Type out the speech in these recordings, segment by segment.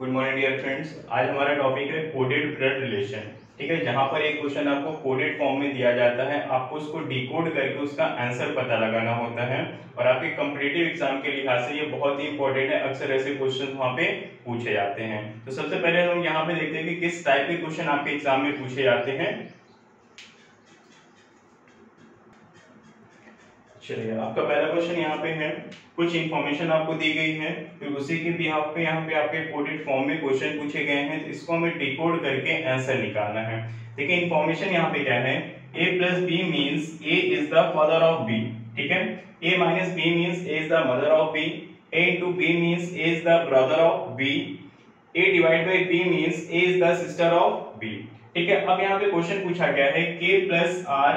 Good morning dear friends. आज हमारा topic है कोडेड ब्लड रिलेशन। ठीक है, जहां पर एक क्वेश्चन आपको कोडेड फॉर्म में दिया जाता है, आपको उसको डिकोड करके उसका आंसर पता लगाना होता है और आपके कॉम्पिटिटिव एग्जाम के लिहाज से ये बहुत ही इंपॉर्टेंट है। अक्सर ऐसे क्वेश्चन वहां पे पूछे जाते हैं। तो सबसे पहले हम यहाँ पे देखते हैं कि किस टाइप के क्वेश्चन आपके एग्जाम में पूछे जाते हैं। चलिए, आपका पहला क्वेश्चन यहाँ पे है, कुछ इंफॉर्मेशन आपको दी गई है, फिर उसी के बिहाफ पे यहाँ पे आपके कोडेड फॉर्म में क्वेश्चन पूछे गए हैं, तो इसको हमें डिकोड करके आंसर निकालना है। देखिए इंफॉर्मेशन यहाँ पे क्या है, a plus b means a is the father of b। ठीक है, a minus b means a is the mother of b, a into b means a is the brother of b, a divide by b means a is the sister of b। ठीक है, अब यहाँ पे question पूछा गया है k plus r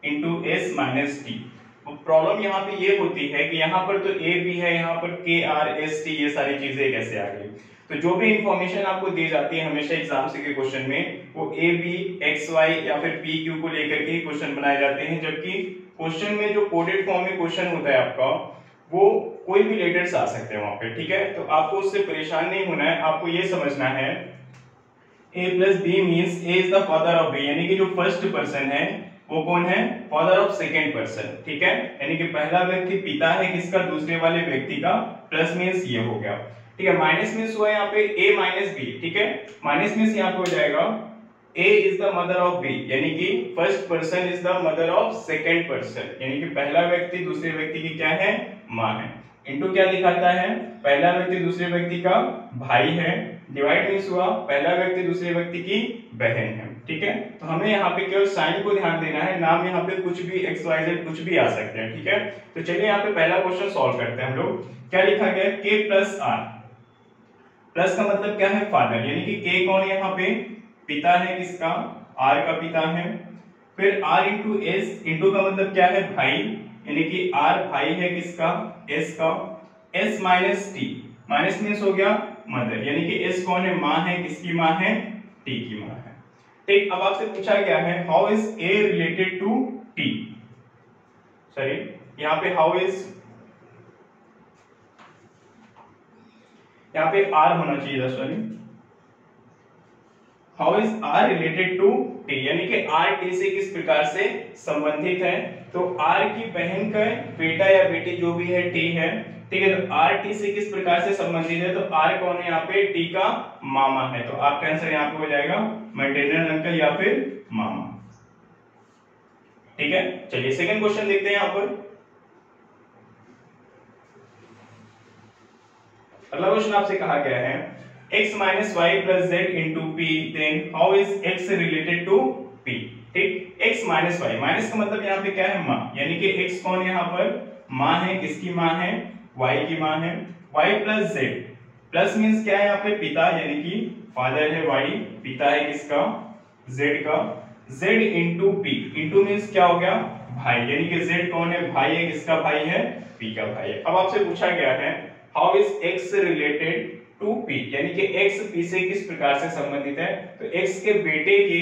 into s minus t। Problem यहाँ पे ये होती है कि यहाँ पर तो a भी है, यहाँ पर k r s t ये सारी चीजें कैसे आ गई। तो जो भी इंफॉर्मेशन आपको दी जाती है हमेशा एग्जाम से के क्वेश्चन में, वो a b x y या फिर p q को लेकर के क्वेश्चन बनाए जाते हैं। जबकि क्वेश्चन में जो कोडेड फॉर्म में क्वेश्चन होता है आपका, वो कोई भी लेटर्स आ सकते हैं वहां पे। ठीक है, तो आपको उससे परेशान नहीं होना है, आपको ये समझना है a plus b means a is the father of b, यानी कि जो फर्स्ट पर्सन है वो कौन है, फादर ऑफ सेकेंड पर्सन। ठीक है, यानी कि पहला व्यक्ति पिता है किसका, दूसरे वाले व्यक्ति का, प्लस मीन्स ये हो गया। ठीक है, माइनस मीन्स हुआ यहाँ पे a माइनस b। ठीक है, माइनस मीन्स यहाँ पे हो जाएगा a is the mother of b, यानी कि first person is the mother of second person, यानी कि पहला व्यक्ति दूसरे व्यक्ति की क्या है, माँ है। इनटू क्या दिखाता है, पहला व्यक्ति दूसरे व्यक्ति का भाई है, डिवाइड मीन्स हुआ पहला व्यक्ति दूसरे व्यक्ति की बहन है। ठीक है, तो हमें यहाँ पे केवल साइन को ध्यान देना है, नाम यहाँ पे कुछ भी एक्स वाई जेड कुछ भी आ सकते हैं। ठीक है, तो चलिए यहाँ पे पहला क्वेश्चन सॉल्व करते हैं हम लोग। क्या लिखा गया, k प्लस r। प्लस का मतलब क्या है, फादर, यानी कि k कौन है यहाँ पे, पिता है किसका, r का पिता है। फिर r इंटू s, इंटू का मतलब क्या है, भाई, यानी कि r भाई है किसका, s का। s minus t, minus means हो गया मदर, यानी कि s कौन है, माँ है, किसकी माँ है, t की माँ है। ठीक, अब आपसे पूछा गया है how is a related to t। Sorry, यहाँ पे हाउ इज, यहाँ पे r होना चाहिए था, sorry. How is r related to t, यानी कि r t से किस प्रकार से संबंधित है। तो r की बहन का बेटा या बेटी जो भी है t है। ठीक है, तो r t से किस प्रकार से संबंधित है, तो r कौन है यहाँ पे, t का मामा है। तो आपका आंसर यहाँ पे हो जाएगा मैटरनल अंकल या फिर मामा। ठीक है, चलिए सेकंड क्वेश्चन देखते हैं यहाँ पर। अगला क्वेश्चन आपसे कहा गया है x minus y plus z into p, then how is x related to p। ठीक, x माइनस वाई, माइनस का मतलब यहाँ पे क्या है, माँ, यानी कि x कौन है यहाँ पर, माँ है, किसकी माँ है, y की माँ है। y plus z, plus means क्या है यहाँ पे, पिता, यानी कि फादर है y, पिता है किसका, z का। z into p, into means क्या हो गया, भाई, यानी कि z कौन है, भाई है, किसका भाई है, p का भाई है। अब आपसे पूछा गया है how is x related to p, यानी कि x p से किस प्रकार से संबंधित है। तो x के बेटे के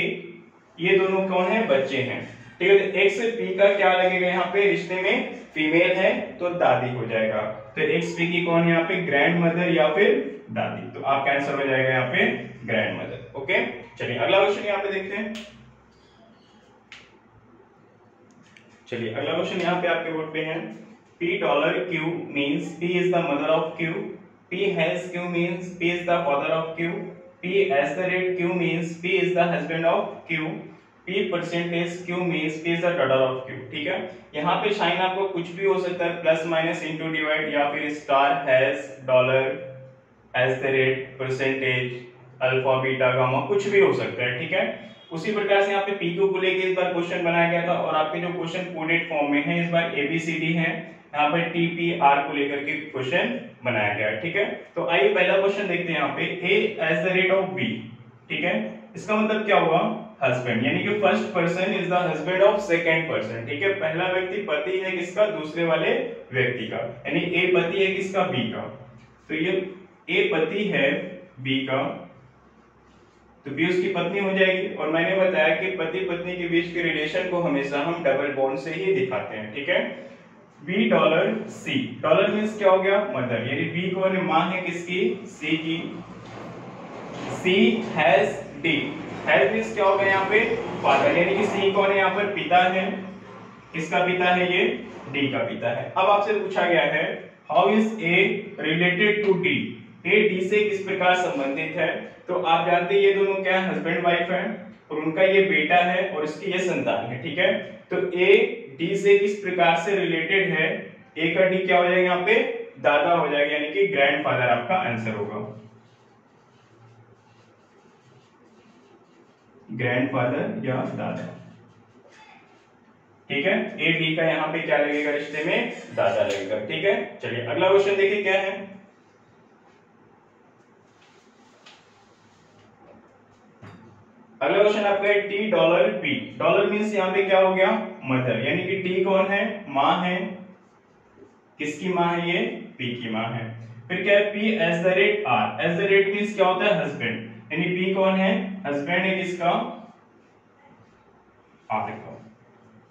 ये दोनों कौन है, बच्चे हैं। ठीक है, तो x p का क्या लगेगा यहाँ पे, रिश्ते में फीमेल है तो दादी हो जाएगा। तो x p की कौन है यहाँ पे, ग्रैंड मदर या फिर दादी। तो आपका आंसर हो जाएगा यहाँ पे ग्रैंड मदर। ओके, चलिए अगला क्वेश्चन यहाँ पे देखते हैं। चलिए अगला क्वेश्चन यहाँ पे आपके बोर्ड पे है, p dollar q means p is the mother of q, p has q means p is the father of q, p as the rate q means p is the husband of q, p percentage q means p is the daughter of q। ठीक है, यहाँ पे sign आपको कुछ भी हो सकता है, प्लस माइनस इंटू डिवाइड या फिर star, hash, dollar, as the rate, percentage, alpha, beta, gamma, कुछ भी हो सकता है। ठीक है, उसी प्रकार से यहाँ पे PQ को लेके इस बार क्वेश्चन बनाया गया था और आपके जो क्वेश्चन कोडेड फॉर्म में है, इस बार ABCD है, यहाँ पे TPR को लेकर के क्वेश्चन बनाया गया है। ठीक है, तो आइए पहला क्वेश्चन देखते हैं यहाँ पे, A as the rate of B। ठीक है, इसका मतलब क्या हुआ, हस्बैंड, यानी कि first person is the husband of second person. ठीक है, पहला व्यक्ति पति है किसका, दूसरे वाले व्यक्ति का, यानी A पति है किसका, B का। तो ये A पति है B का, तो बी उसकी पत्नी हो जाएगी। और मैंने बताया कि पति पत्नी के बीच के रिलेशन को हमेशा हम डबल बॉन्ड से ही दिखाते हैं। ठीक है, b dollar c, dollar means क्या हो गया, मदर, यानी बी कौन है, माँ है किसकी, सी की। सी हैज डी। हैज मींस क्या होगा यहाँ पे फादर, यानी कि सी कौन है यहाँ पर पिता है, किसका पिता है ये डी का पिता है। अब आपसे पूछा गया है how is a related to d, a d से किस प्रकार संबंधित है। तो आप जानते हैं ये दोनों क्या है हस्बैंड वाइफ है और उनका ये बेटा है और इसकी ये संतान है, ठीक है। तो ए डी से किस प्रकार से रिलेटेड है, ए का डी क्या हो जाएगा यहाँ पे दादा हो जाएगा, यानी कि ग्रैंडफादर आपका आंसर होगा, ग्रैंडफादर या दादा, ठीक है। ए डी का यहाँ पे क्या लगेगा रिश्ते में दादा लगेगा, ठीक है। चलिए अगला क्वेश्चन देखिए क्या है। अगला क्वेश्चन आपका है T dollar P. Dollar means यहाँ पे क्या हो गया मदर, यानी कि टी कौन है माँ है, किसकी माँ है ये पी की माँ है। फिर क्या है p as the rate r, as the rate means क्या होता है हस्बैंड, यानी पी कौन है हस्बैंड है किसका आर का,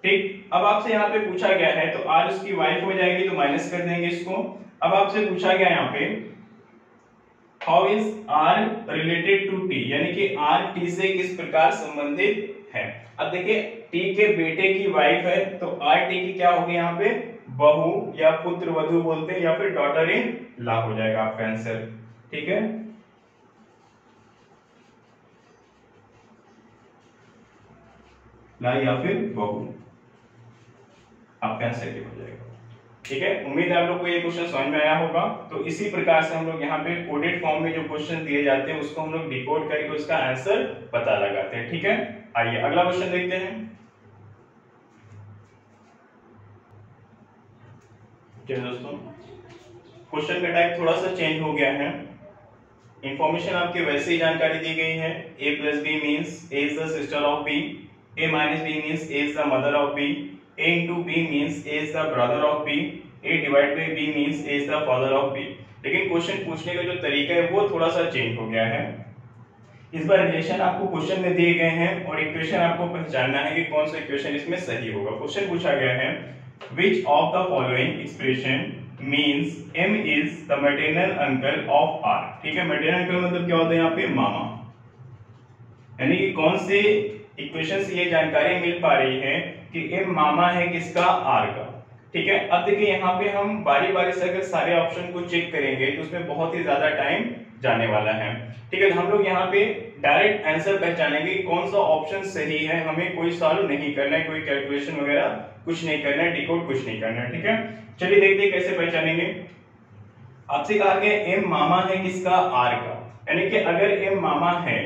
ठीक। अब आपसे यहाँ पे पूछा गया है तो आर उसकी वाइफ हो जाएगी तो माइनस कर देंगे इसको। अब आपसे पूछा गया यहाँ पे how is r related to t, यानी कि आर टी से किस प्रकार संबंधित है। अब देखिए टी के बेटे की वाइफ है तो आर टी की क्या होगी यहाँ पे बहू या पुत्र वधू बोलते हैं या फिर डॉटर इन लॉ हो जाएगा आपका आंसर, ठीक है। ला या फिर बहू आपका आंसर ये हो जाएगा, ठीक है। उम्मीद है आप लोग को ये क्वेश्चन समझ में आया होगा। तो इसी प्रकार से हम लोग यहाँ पे कोडेड फॉर्म में जो क्वेश्चन दिए जाते हैं उसको हम लोग डिकोड करके उसका आंसर पता लगाते हैं, ठीक है। आइए अगला क्वेश्चन देखते हैं। चलिए दोस्तों क्वेश्चन का टाइप थोड़ा सा चेंज हो गया है, इंफॉर्मेशन आपके वैसे ही जानकारी दी गई है। a plus b means a is the sister of b, a minus b means a is the mother of b, a into b means a is the brother of b, a divided by b means a is the father of b। लेकिन question पूछने का जो तरीका है वो थोड़ा सा change हो गया है। इस बार रिलेशन आपको क्वेश्चन में दिए गए हैं और इक्वेशन आपको पहचानना है कि कौन सा इक्वेशन इसमें सही होगा। क्वेश्चन पूछा गया है which of the following expression means m is the maternal uncle of r, ठीक है। maternal uncle मतलब क्या होता है यहाँ पे मामा, यानी कि कौन से इक्वेशन से ये जानकारी मिल पा रही है कि m मामा है किसका r का, ठीक है। अब देखिए यहाँ पे हम बारी बारी से अगर सारे ऑप्शन को चेक करेंगे तो उसमें बहुत ही ज्यादा टाइम जाने वाला है, ठीक है। तो हम लोग यहाँ पे डायरेक्ट आंसर पहचानेंगे कि कौन सा ऑप्शन सही है, हमें कोई सॉल्व नहीं करना है, कोई कैलकुलेशन वगैरह कुछ नहीं करना है, डिकोड कुछ नहीं करना है, ठीक है। चलिए देखते हैं कैसे पहचानेंगे। आपसे कहा गया m मामा है किसका r का, यानी कि अगर m मामा है,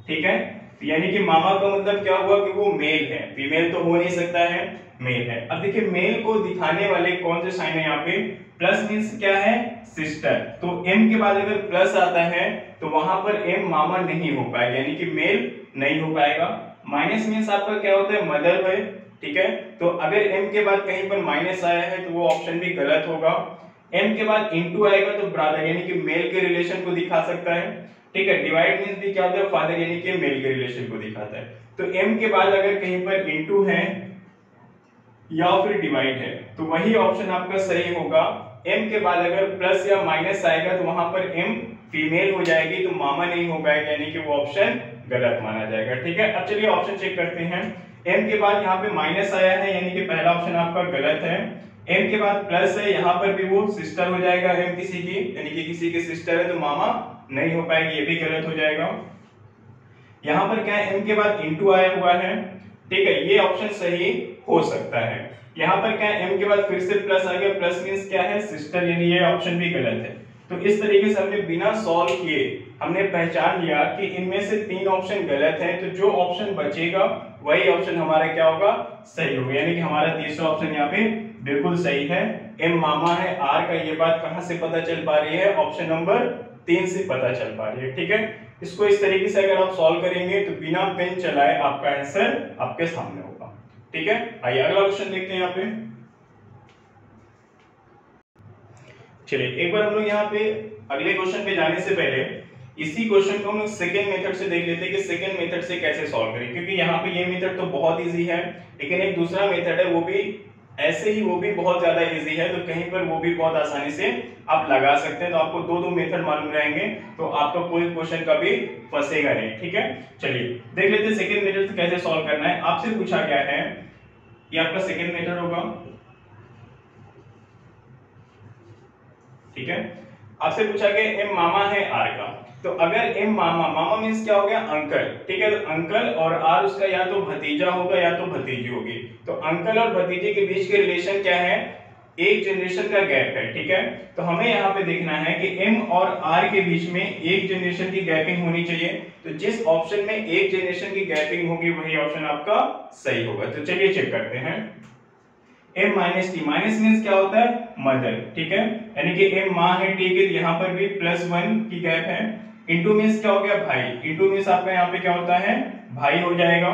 ठीक है, यानी कि मामा का मतलब क्या हुआ कि वो मेल है, फीमेल तो हो नहीं सकता है, मेल है। अब देखिए मेल को दिखाने वाले कौन से साइन है यहाँ पे, प्लस मींस क्या है सिस्टर, तो m के बाद अगर प्लस आता है तो वहां पर m मामा नहीं हो पाएगा, यानी कि मेल नहीं हो पाएगा। माइनस मींस आपका क्या होता है मदर है, ठीक है। तो अगर m के बाद कहीं पर माइनस आया है तो वो ऑप्शन भी गलत होगा। m के बाद इनटू आएगा तो ब्रदर यानी कि मेल के रिलेशन को दिखा सकता है, ठीक है। डिवाइड मींस भी क्या होता है फादर यानी कि मेल के रिलेशन को दिखाता है। तो m के बाद अगर कहीं पर इनटू है या फिर डिवाइड है तो वही ऑप्शन आपका सही होगा। m के बाद अगर प्लस या माइनस आएगा तो वहां पर m फीमेल हो जाएगी तो मामा नहीं हो पाएगा, यानी कि वो ऑप्शन गलत माना जाएगा, ठीक है। अब चलिए ऑप्शन चेक करते हैं। m के बाद यहाँ पे माइनस आया है यानी कि पहला ऑप्शन आपका गलत है। m के बाद प्लस है, यहाँ पर भी वो सिस्टर हो जाएगा m किसी की, यानी कि किसी की सिस्टर है तो मामा नहीं हो पाएगी, ये भी गलत हो जाएगा। यहाँ पर क्या है m के बाद इनटू आया हुआ है, ठीक है, ये ऑप्शन सही हो सकता है। यहाँ पर क्या है m के बाद फिर से प्लस आ गया, प्लस मींस क्या है सिस्टर, यानी ये ऑप्शन भी गलत है। तो इस तरीके से हमने बिना सॉल्व किए हमने पहचान लिया कि इनमें से तीन ऑप्शन गलत हैं, तो जो ऑप्शन बचेगा वही ऑप्शन हमारा क्या होगा सही होगा, यानी कि हमारा तीसरा ऑप्शन यहाँ पे बिल्कुल सही है। m मामा है r का, ये बात कहां से पता चल पा रही है, ऑप्शन नंबर 3 से पता चल पा रही है, ठीक है। इसको इस तरीके से अगर आप सॉल्व करेंगे तो बिना पेन चलाए आपका आंसर आपके सामने होगा, ठीक है। आइए अगला क्वेश्चन देखते हैं यहाँ पे। चलिए एक बार हम लोग यहाँ पे अगले क्वेश्चन पे जाने से पहले इसी क्वेश्चन को हम लोग सेकंड मेथड से देख लेते हैं कि सेकंड मेथड से कैसे सॉल्व करें, क्योंकि यहाँ पे ये मेथड तो बहुत इजी है लेकिन एक दूसरा मेथड है वो भी ऐसे ही वो भी बहुत ज्यादा इजी है, तो कहीं पर वो भी बहुत आसानी से आप लगा सकते हैं। तो आपको दो मेथड मालूम रहेंगे तो आपका कोई क्वेश्चन कभी फंसेगा नहीं। ठीक है, चलिए देख लेते हैं सेकंड मेथड कैसे सॉल्व करना है। आपसे पूछा गया है, ये आपका सेकंड मेथड होगा। ठीक है, आपसे पूछा गया m मामा है r का, तो अगर m मामा, मामा मींस क्या हो गया, अंकल। ठीक है, तो अंकल और r उसका या तो भतीजा होगा या तो भतीजी होगी। तो अंकल और भतीजे के बीच के रिलेशन क्या है, एक जनरेशन का गैप है। ठीक है, तो हमें यहाँ पे देखना है कि m और r के बीच में एक जनरेशन की गैपिंग होनी चाहिए। तो जिस ऑप्शन में एक जनरेशन की गैपिंग होगी वही ऑप्शन आपका सही होगा। तो चलिए चेक करते हैं। m minus T, minus means क्या होता है, मदर। ठीक है, यानी कि m माँ है t के, यहाँ पर भी +1 की गैप है। इंटू मींस क्या हो गया, भाई। इंटू मींस आपका यहाँ पे क्या होता है, भाई हो जाएगा।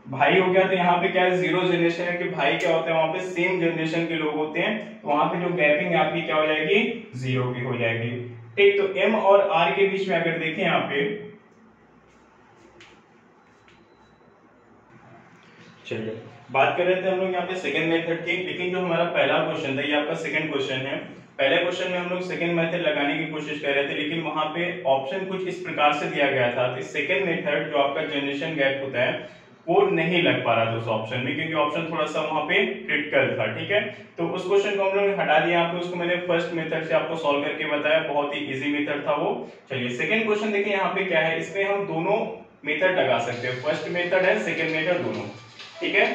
भाई हो गया, तो यहाँ पे क्या है, 0 जनरेशन है कि भाई क्या होता है, वहां पे सेम जनरेशन के लोग होते हैं, तो वहां पे जो गैपिंग आपकी क्या हो जाएगी, 0 की हो जाएगी। ठीक, तो m और r के बीच में अगर देखें यहाँ पे, चलिए बात कर रहे थे हम लोग यहाँ पे सेकंड मेथड की, लेकिन जो हमारा पहला क्वेश्चन था ये आपका सेकंड क्वेश्चन है। पहले क्वेश्चन में हम लोग सेकंड मेथड लगाने की कोशिश कर रहे थे, लेकिन वहां पे ऑप्शन कुछ इस प्रकार से दिया गया था कि सेकंड मेथड जो आपका जनरेशन गैप होता है वो नहीं लग पा रहा था उस ऑप्शन में, क्योंकि ऑप्शन थोड़ा सा वहां पे क्रिटिकल था। ठीक है, तो उस क्वेश्चन को हम लोग हटा दिया, यहाँ पे उसको मैंने फर्स्ट मेथड से आपको सॉल्व करके बताया, बहुत ही इजी मेथड था वो। चलिए सेकंड क्वेश्चन देखिए यहाँ पे क्या है, इसमें हम दोनों मेथड लगा सकते हैं, फर्स्ट मेथड है, सेकंड मेथड दोनों। ठीक है,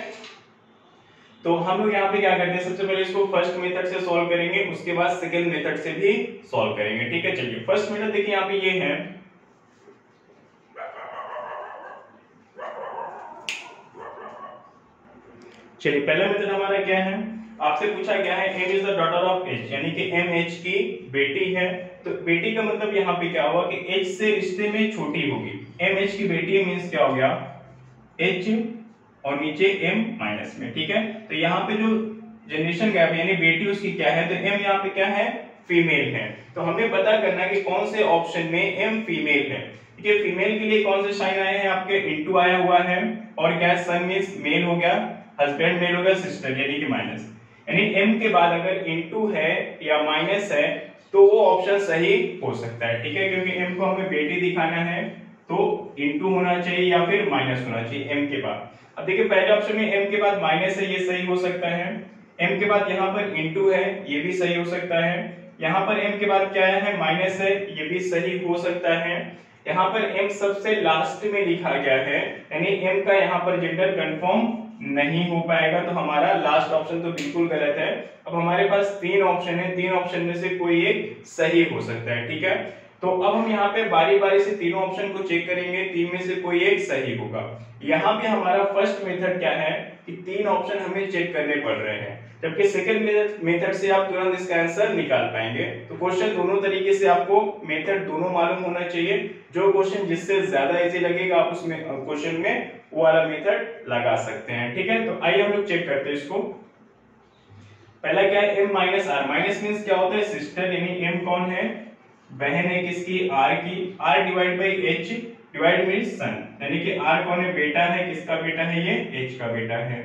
तो हम लोग यहाँ पे क्या करते हैं, सबसे पहले इसको फर्स्ट मेथड से सॉल्व करेंगे, उसके बाद सेकंड मेथड से भी सॉल्व करेंगे। ठीक है, चलिए फर्स्ट मेथड देखिए यहाँ पे ये है, चलिए पहला मेथड हमारा क्या है, आपसे पूछा गया है m is the daughter of h, यानी कि m h की बेटी है। तो बेटी का मतलब यहाँ पे क्या हुआ कि h से रिश्ते में छोटी होगी, m h की बेटी मींस क्या हो गया, h और नीचे m माइनस में। ठीक है, तो यहाँ पे जो जनरेशन गैप यानी बेटी उसकी क्या है, तो m यहाँ पे क्या है, फीमेल है। तो हमें पता करना है कि कौन से ऑप्शन में m फीमेल है। ठीक है, फीमेल के लिए कौन से साइन आए हैं आपके, इनटू आया हुआ है, और क्या सन मींस मेल हो गया, हस्बैंड मेल हो गया, सिस्टर यानी कि माइनस, यानी m के बाद अगर इनटू है या माइनस है तो वो ऑप्शन सही हो सकता है। ठीक है, क्योंकि m को हमें बेटी दिखाना है तो इनटू होना चाहिए या फिर माइनस होना चाहिए m के बाद। अब देखिए पहले ऑप्शन में m के बाद माइनस है, ये सही हो सकता है। m के बाद यहाँ पर इनटू है, ये भी सही हो सकता है। यहाँ पर m के बाद क्या है, माइनस है, ये भी सही हो सकता है। यहाँ पर m सबसे लास्ट में लिखा गया है, यानी m का यहाँ पर जेंडर कंफर्म नहीं हो पाएगा, तो हमारा लास्ट ऑप्शन तो बिल्कुल गलत है। अब हमारे पास तीन ऑप्शन है, तीन ऑप्शन में से कोई एक सही हो सकता है। ठीक है, तो अब हम यहाँ पे बारी बारी से तीनों ऑप्शन को चेक करेंगे, तीन में से कोई एक सही होगा। यहाँ पे हमारा फर्स्ट मेथड क्या है कि तीन ऑप्शन हमें चेक करने पड़ रहे हैं, जबकि सेकंड मेथड से आप तुरंत इसका आंसर निकाल पाएंगे। तो क्वेश्चन दोनों तरीके से आपको मेथड दोनों मालूम होना चाहिए, जो क्वेश्चन जिससे ज्यादा इजी लगेगा आप उसमें क्वेश्चन में वो वाला मेथड लगा सकते हैं। ठीक है, तो आइए हम लोग चेक करते हैं इसको। पहला क्या है, m minus r, minus means क्या होता है, सिस्टर, यानी m कौन है, बहन है किसकी, r की, r divide by h, divide means son, यानी कि r कौन है, बेटा है, किसका बेटा है, ये h का बेटा है।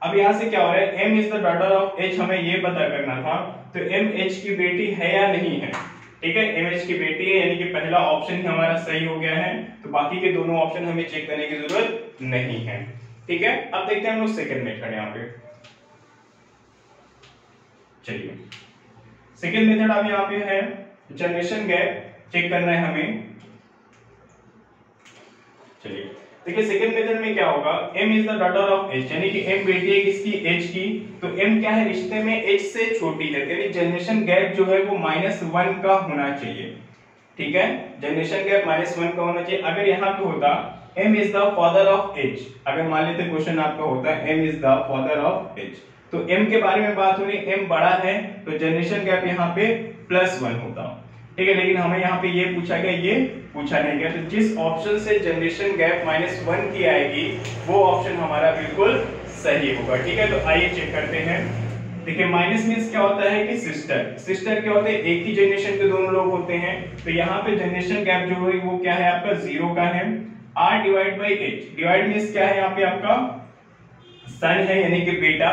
अब यहाँ से क्या हो रहा है, m is the daughter of h, हमें ये पता करना था, तो m h की बेटी है या नहीं है। ठीक है, m h की बेटी है, यानी कि पहला ऑप्शन ही हमारा सही हो गया है, तो बाकी के दोनों ऑप्शन हमें चेक करने की जरूरत नहीं है। ठीक है, अब देखते हैं हम लोग सेकंड मेथड यहाँ पे। चलिए सेकंड मेथड अब यहाँ पे है, जनरेशन गैप चेक करना है हमें। चलिए देखिए सेकंड मेथड में क्या होगा, m is the daughter of h, यानी कि m बेटी है किसकी, h की, तो m क्या है, रिश्ते में h से छोटी है, यानी जनरेशन गैप जो है वो -1 का होना चाहिए। ठीक है, जनरेशन गैप -1 का होना चाहिए। अगर यहाँ पे होता m is the father of h, अगर मान लेते क्वेश्चन आपका होता है m is the father of h, तो m के बारे में बात हो रही, m बड़ा है तो जनरेशन गैप यहाँ पे +1 होता। ठीक है, लेकिन हमें यहाँ पे ये पूछा गया, ये पूछा नहीं गया, तो जिस ऑप्शन से जनरेशन गैप -1 की आएगी वो ऑप्शन हमारा बिल्कुल सही होगा। ठीक है, तो आइए चेक करते हैं। देखिए माइनस मींस क्या होता है कि सिस्टर, सिस्टर क्या होते हैं, एक ही जनरेशन के दोनों लोग होते हैं, तो यहाँ पे जनरेशन गैप जो है वो क्या है आपका 0 का है। r divide by h, divide means क्या है यहाँ पे आपका सन है यानी कि बेटा,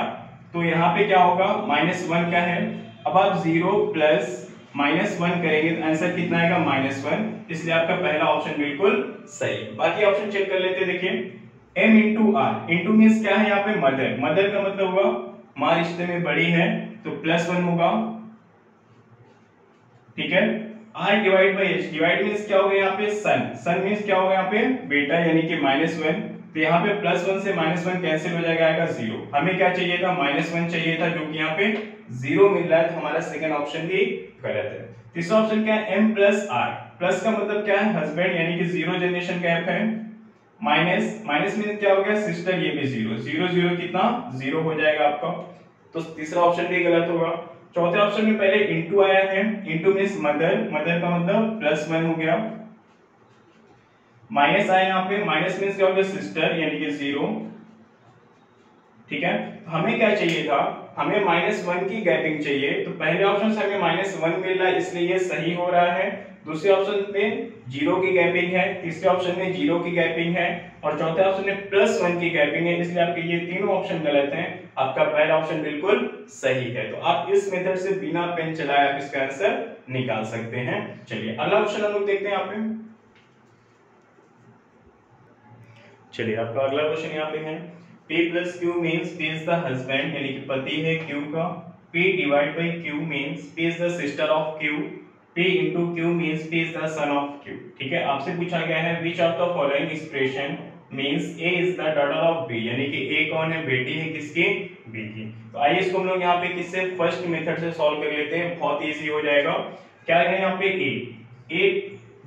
तो यहाँ पे क्या होगा -1 का है। अब आप 0 प्लस -1 करेंगे तो आंसर कितना आएगा -1, इसलिए आपका पहला ऑप्शन बिल्कुल सही। बाकी ऑप्शन चेक कर लेते हैं। देखिए m into r, into means क्या है यहाँ पे मदर, मदर का मतलब होगा माँ रिश्ते में बड़ी है तो +1 होगा, ठीक है। r divide by h, divide means क्या होगा यहाँ पे सन, सन मीन्स क्या होगा यहाँ पे बेटा यानी कि -1, तो यहाँ पे +1 से -1 कैंसिल हो जाएगा, आएगा 0। हमें क्या चाहिए था -1 चाहिए था, जो कि यहाँ पे 0 मिल रहा है, तो हमारा सेकंड ऑप्शन भी गलत है। तीसरा ऑप्शन क्या है m प्लस r, प्लस का मतलब क्या है हस्बैंड यानी कि 0 जनरेशन गैप है, माइनस माइनस मीन्स क्या हो गया सिस्टर, ये भी 0 0 0 कितना 0 हो जाएगा आपका, तो तीसरा ऑप्शन भी गलत होगा। चौथे ऑप्शन में पहले इंटू आया है, इंटू मीन्स मदर, मदर का मतलब +1 हो गया, माइनस आया यहाँ पे, माइनस मीन्स क्या हो गया सिस्टर यानी कि 0, ठीक है। हमें क्या चाहिए था, हमें -1 की गैपिंग चाहिए, तो पहले ऑप्शन से हमें -1 मिल रहा है इसलिए ये सही हो रहा है, दूसरे ऑप्शन में 0 की गैपिंग है, तीसरे ऑप्शन में 0 की गैपिंग है, और चौथे ऑप्शन में +1 की गैपिंग है, इसलिए आपके ये तीनों ऑप्शन गलत हैं, आपका पहला ऑप्शन बिल्कुल सही है। तो आप इस मेथड से बिना पेन चलाए आप इसका आंसर निकाल सकते हैं। चलिए अगला ऑप्शन हम लोग देखते हैं यहाँ पे। चलिए आपका अगला क्वेश्चन यहाँ पे है P plus Q means P is the husband यानी कि पति है Q का, P divide by Q means P is the sister of Q, P into Q means P is the son of Q, ठीक है। आपसे पूछा गया है which of the following expression means A is the daughter of B, यानी कि A कौन है, बेटी है किसकी, B की। तो आइए इसको हम लोग यहाँ पे किससे फर्स्ट मेथड से सॉल्व कर लेते हैं, बहुत इजी हो जाएगा। क्या है यहाँ पे A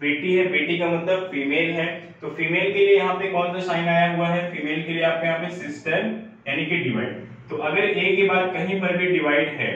बेटी है, बेटी का मतलब फीमेल है, तो फीमेल के लिए यहाँ पे कौन सा साइन आया हुआ है, फीमेल के लिए आपके यहाँ पे सिस्टर यानी कि डिवाइड, तो अगर ए के बाद कहीं पर भी डिवाइड है,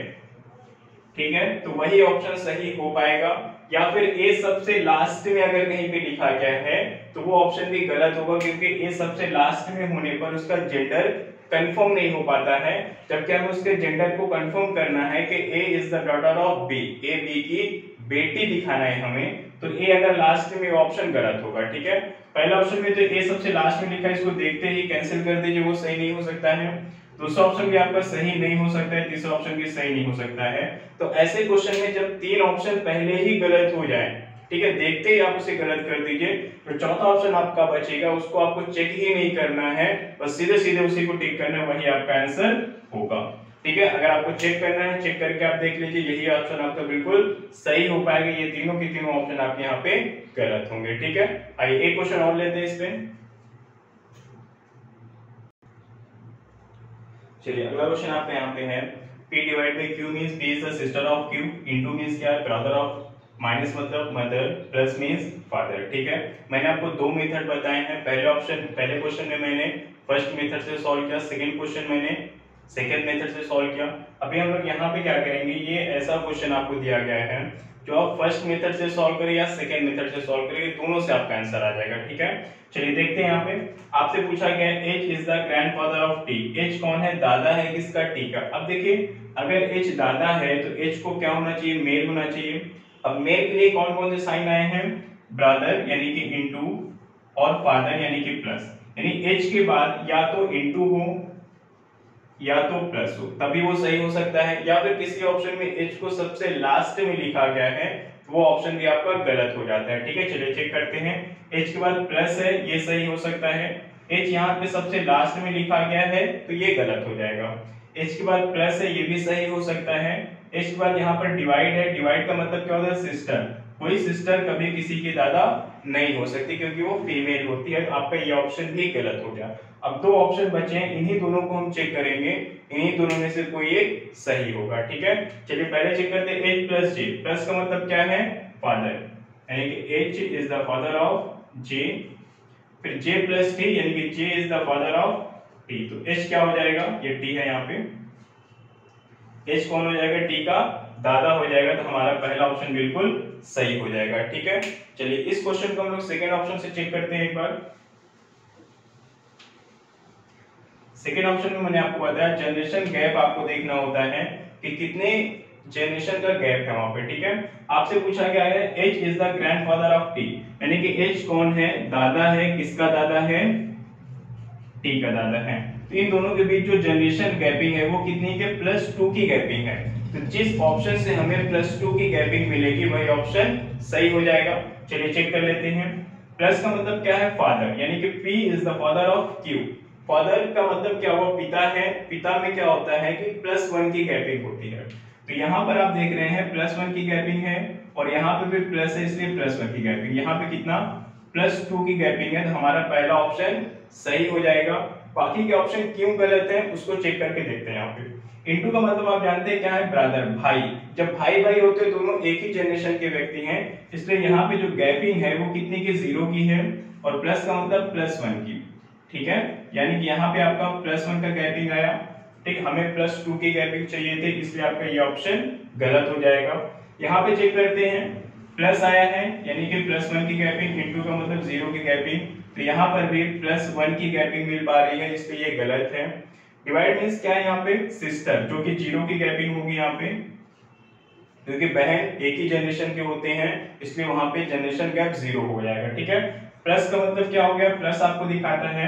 ठीक है, तो वही ऑप्शन सही हो पाएगा, या फिर ए सबसे लास्ट में अगर कहीं पे लिखा गया है तो वो ऑप्शन भी गलत होगा, क्योंकि ए सबसे लास्ट में होने पर उसका जेंडर कंफर्म नहीं हो पाता है, जबकि हमें उसके जेंडर को कंफर्म करना है कि A is the daughter of B, A B की बेटी दिखाना है हमें, तो ए अगर लास्ट में ऑप्शन गलत होगा, ठीक है। पहला ऑप्शन में जो ए सबसे लास्ट में लिखा है इसको देखते ही कैंसिल कर दीजिए, वो सही नहीं हो सकता है। दूसरा ऑप्शन भी आपका सही नहीं हो सकता है, तीसरा ऑप्शन भी सही नहीं हो सकता है। तो ऐसे क्वेश्चन में जब तीन ऑप्शन पहले ही गलत हो जाए, ठीक है, देखते ही आप उसे गलत कर दीजिए, तो चौथा ऑप्शन आपका बचेगा, उसको आपको चेक ही नहीं करना है, बस सीधे सीधे उसी को टिक करना है, वही आपका आंसर होगा, ठीक है। अगर आपको चेक करना है, चेक करके आप देख लीजिए, यही ऑप्शन आपका बिल्कुल सही हो पाएगा, ये तीनों के तीनों ऑप्शन आपके यहाँ पे गलत होंगे, ठीक है। आइए एक क्वेश्चन और लेते हैं इस पे। चलिए अगला क्वेश्चन आपके यहाँ पे है P divide by Q means P is the sister of Q, into means क्या है ब्रदर ऑफ, माइनस मतलब मदर, प्लस मींस फादर, ठीक है। मैंने आपको दो मेथड बताए हैं, पहले क्वेश्चन में मैंने फर्स्ट मेथड से सॉल्व किया, सेकंड क्वेश्चन मैंने सेकंड मेथड से सॉल्व किया। अभी हम लोग यहाँ पे क्या करेंगे, ये ऐसा क्वेश्चन आपको दिया गया है जो आप फर्स्ट मेथड से सॉल्व करें या सेकंड मेथड से सॉल्व करेंगे, दोनों से आपका आंसर आ जाएगा, ठीक है। चलिए देखते हैं यहाँ पे आपसे पूछा गया है H is the grandfather of T, H कौन है, दादा है किसका, T का। अब देखिए अगर H दादा है तो H को क्या होना चाहिए, मेल होना चाहिए। अब मेल के लिए कौन कौन से साइन आए हैं, ब्रदर यानी कि इनटू और फादर यानी कि प्लस, यानी H के बाद या तो इनटू हो या तो प्लस हो, तभी वो सही हो सकता है, या फिर किसी ऑप्शन में H को सबसे लास्ट में लिखा गया है तो वो ऑप्शन भी आपका गलत हो जाता है, ठीक है। चलिए चेक करते हैं, H के बाद प्लस है ये सही हो सकता है, H यहाँ पे सबसे लास्ट में लिखा गया है तो ये गलत हो जाएगा, H के बाद प्लस है ये भी सही हो सकता है, H के बाद यहाँ पर डिवाइड है, डिवाइड का मतलब क्या होता है सिस्टर, कोई सिस्टर कभी किसी के दादा नहीं हो सकती क्योंकि वो फीमेल होती है, तो आपका ये ऑप्शन भी गलत हो गया। अब दो ऑप्शन बचे हैं, इन्हीं दोनों को हम चेक करेंगे, इन्हीं दोनों में से कोई एक सही होगा, ठीक है। चलिए पहले चेक करते हैं H प्लस J, प्लस का मतलब क्या है फादर, यानी कि H is the father of J, फिर J प्लस T यानी कि J is the father of T, तो H क्या हो जाएगा, ये T है यहाँ पे, H कौन हो जाएगा, T का दादा हो जाएगा, तो हमारा पहला ऑप्शन बिल्कुल सही हो जाएगा, ठीक है। चलिए इस क्वेश्चन को हम लोग सेकंड ऑप्शन से चेक करते हैं एक बार। सेकेंड ऑप्शन में मैंने आपको बताया जनरेशन गैप आपको देखना होता है कि कितने जनरेशन का गैप है वहां पे, ठीक है। आपसे पूछा गया है H is the grandfather of T, यानी कि H कौन है, दादा है, किसका दादा है, T का दादा है। तो इन दोनों के बीच जो जनरेशन गैपिंग है वो कितनी के +2 की गैपिंग है। तो जिस ऑप्शन से हमें +2 की गैपिंग मिलेगी वही ऑप्शन सही हो जाएगा। चलिए चेक कर लेते हैं। प्लस का मतलब क्या है, फादर, यानी कि P is the father of Q। Father का मतलब क्या हुआ, पिता है। पिता में क्या होता है कि +1 की गैपिंग होती है। तो यहाँ पर आप देख रहे हैं +1 की गैपिंग है और यहाँ पे भी प्लस है इसलिए +1 की गैपिंग। यहाँ पे कितना, +2 की गैपिंग है। तो हमारा पहला ऑप्शन सही हो जाएगा। बाकी के ऑप्शन क्यों गलत है उसको चेक करके देखते हैं। यहाँ पे इनटू का मतलब आप जानते हैं क्या है, ब्रदर, भाई। जब भाई भाई होते हैं दोनों एक ही जनरेशन के व्यक्ति हैं, इसलिए यहाँ पे जो गैपिंग है वो कितनी की, 0 की है। और प्लस का मतलब +1 की, ठीक है। यानी कि यहाँ पे आपका +1 का गैपिंग आया, ठीक। हमें +2 की गैपिंग चाहिए थे, इसलिए आपका ये ऑप्शन गलत हो जाएगा। यहाँ पे चेक करते हैं, प्लस आया है यानी कि +1 की गैपिंग, इनटू का मतलब 0 की गैपिंग। तो यहाँ पर भी +1 की गैपिंग मिल पा रही है, इसलिए ये गलत है। डिवाइड मींस क्या है, यहाँ पे सिस्टर, जो कि 0 की गैपिंग होगी यहाँ पे, क्योंकि बहन एक ही जनरेशन के होते हैं, इसलिए वहां पे जनरेशन गैप 0 हो जाएगा, ठीक है। प्लस का मतलब क्या हो गया, प्लस आपको दिखाता है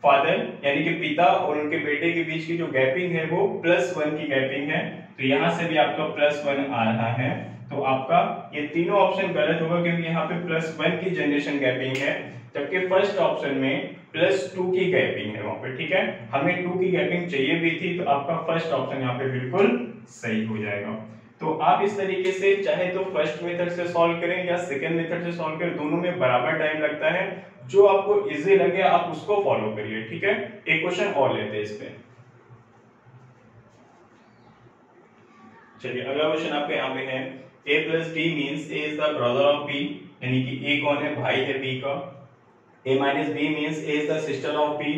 फादर यानी कि पिता और उनके बेटे के बीच की जो गैपिंग है वो +1 की गैपिंग है। तो यहाँ से भी आपका +1 आ रहा है। तो आपका ये तीनों ऑप्शन गलत होगा, क्योंकि यहाँ पे +1 की जनरेशन गैपिंग है, जबकि फर्स्ट ऑप्शन में +2 की गैपिंग है वहां पे, ठीक है। हमें 2 की गैपिंग चाहिए भी थी, तो आपका फर्स्ट ऑप्शन यहाँ पे बिल्कुल सही हो जाएगा। तो आप इस तरीके से चाहे तो फर्स्ट मेथड से सॉल्व करें या सेकंड मेथड से सॉल्व करें, दोनों में बराबर टाइम लगता है। जो आपको इजी लगे आप उसको फॉलो करिए, ठीक है। एक क्वेश्चन और लेते हैं इस पे। चलिए अगला क्वेश्चन आपके यहाँ पे है, a + d means a is the brother of b, यानी कि a कौन है, भाई है b का। a - b means a is the sister of b।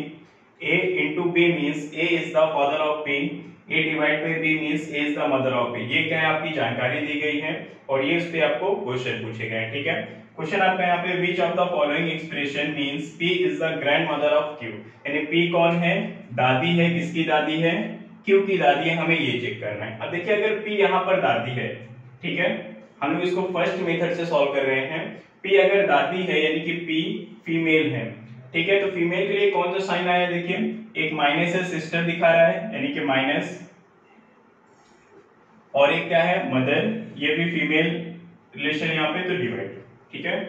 a * b means a is the father of b। a divide by b means a is the mother of b। ये क्या है, आपकी जानकारी दी गई है और ये इस पे आपको क्वेश्चन पूछे गए हैं, ठीक है। क्वेश्चन आपका यहाँ पे, which of the following expression means p is the grandmother of q, यानी p कौन है, दादी है। किसकी दादी है, q की दादी है। हमें ये चेक करना है। अब देखिए अगर p यहाँ पर दादी है, ठीक है, हम लोग इसको फर्स्ट मेथड से सॉल्व कर रहे हैं। p अगर दादी है यानी कि p फीमेल है, ठीक है। तो फीमेल के लिए कौन सा साइन आया, देखिए एक माइनस है, सिस्टर दिखा रहा है यानी कि माइनस, और एक क्या है, मदर, ये भी फीमेल रिलेशन यहाँ पे, तो डिवाइड, ठीक है।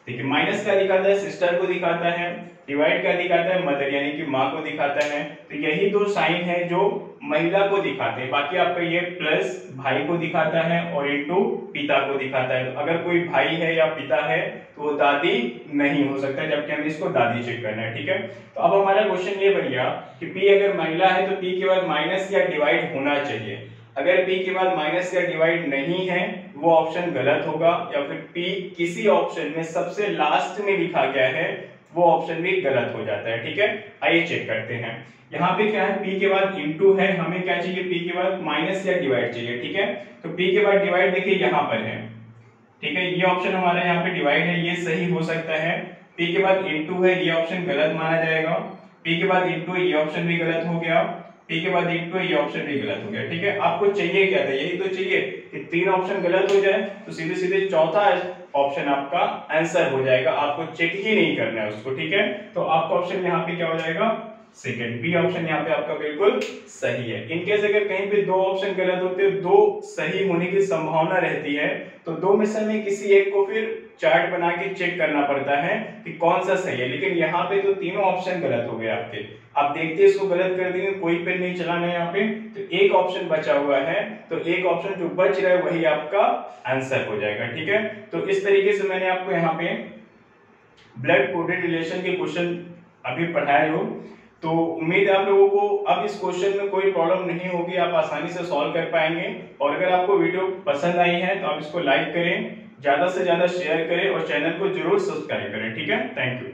देखिए माइनस का दिखाता है, सिस्टर को दिखाता है, डिवाइड का दिखाता है, मदर यानी कि माँ को दिखाता है। तो यही दो साइन है जो महिला को दिखाते हैं। बाकी आपका ये प्लस भाई को दिखाता है और इनटू पिता को दिखाता है। तो अगर कोई भाई है या पिता है तो वो दादी नहीं हो सकता, जबकि हमें इसको दादी चेक करना है, ठीक है। तो अब हमारा क्वेश्चन ये बन गया कि p अगर महिला है तो p के बाद माइनस या डिवाइड होना चाहिए। अगर p के बाद माइनस या डिवाइड नहीं है वो ऑप्शन गलत होगा, या फिर p किसी ऑप्शन में सबसे लास्ट में लिखा गया है वो ऑप्शन भी गलत हो जाता है, ठीक है। आइए चेक करते हैं। यहाँ पे क्या है, p के बाद इनटू है, हमें क्या चाहिए, p के बाद माइनस या डिवाइड चाहिए, ठीक है। तो p के बाद डिवाइड देखिए यहाँ पर है, ठीक है। ये ऑप्शन हमारा यहाँ पे डिवाइड है, ये सही हो सकता है। p के बाद इनटू है, ये ऑप्शन गलत माना जाएगा। p के बाद इनटू, ये ऑप्शन भी गलत हो गया। p के बाद इनटू, ये ऑप्शन भी गलत हो गया, ठीक है। आपको चाहिए क्या था, यही तो चाहिए कि तीन ऑप्शन गलत हो जाए, तो सीधे सीधे चौथा ऑप्शन आपका आंसर हो जाएगा, आपको चेक ही नहीं करना है उसको, ठीक है। तो आपका ऑप्शन यहाँ पे क्या हो जाएगा, सेकंड, बी ऑप्शन यहाँ पे आपका बिल्कुल सही है। इनकेस अगर कहीं पे दो ऑप्शन गलत होते हैं, दो सही होने की संभावना रहती है, तो दो में से हमें किसी एक को फिर चार्ट बना के चेक करना पड़ता है कि कौन सा सही है। लेकिन यहाँ पे तो तीनों ऑप्शन गलत हो गए आपके। आप देखते हैं इसको गलत कर देंगे, कोई पेन नहीं चलाना है यहाँ पे, तो एक ऑप्शन बचा हुआ है, तो एक ऑप्शन जो बच रहा है वही आपका आंसर हो जाएगा, ठीक है। तो इस तरीके से मैंने आपको यहाँ पे ब्लड कोडेड रिलेशन के क्वेश्चन अभी पढ़ाए हो, तो उम्मीद है आप लोगों को अब इस क्वेश्चन में कोई प्रॉब्लम नहीं होगी, आप आसानी से सॉल्व कर पाएंगे। और अगर आपको वीडियो पसंद आई है तो आप इसको लाइक करें, ज्यादा से ज्यादा शेयर करें और चैनल को जरूर सब्सक्राइब करें, ठीक है। Thank you.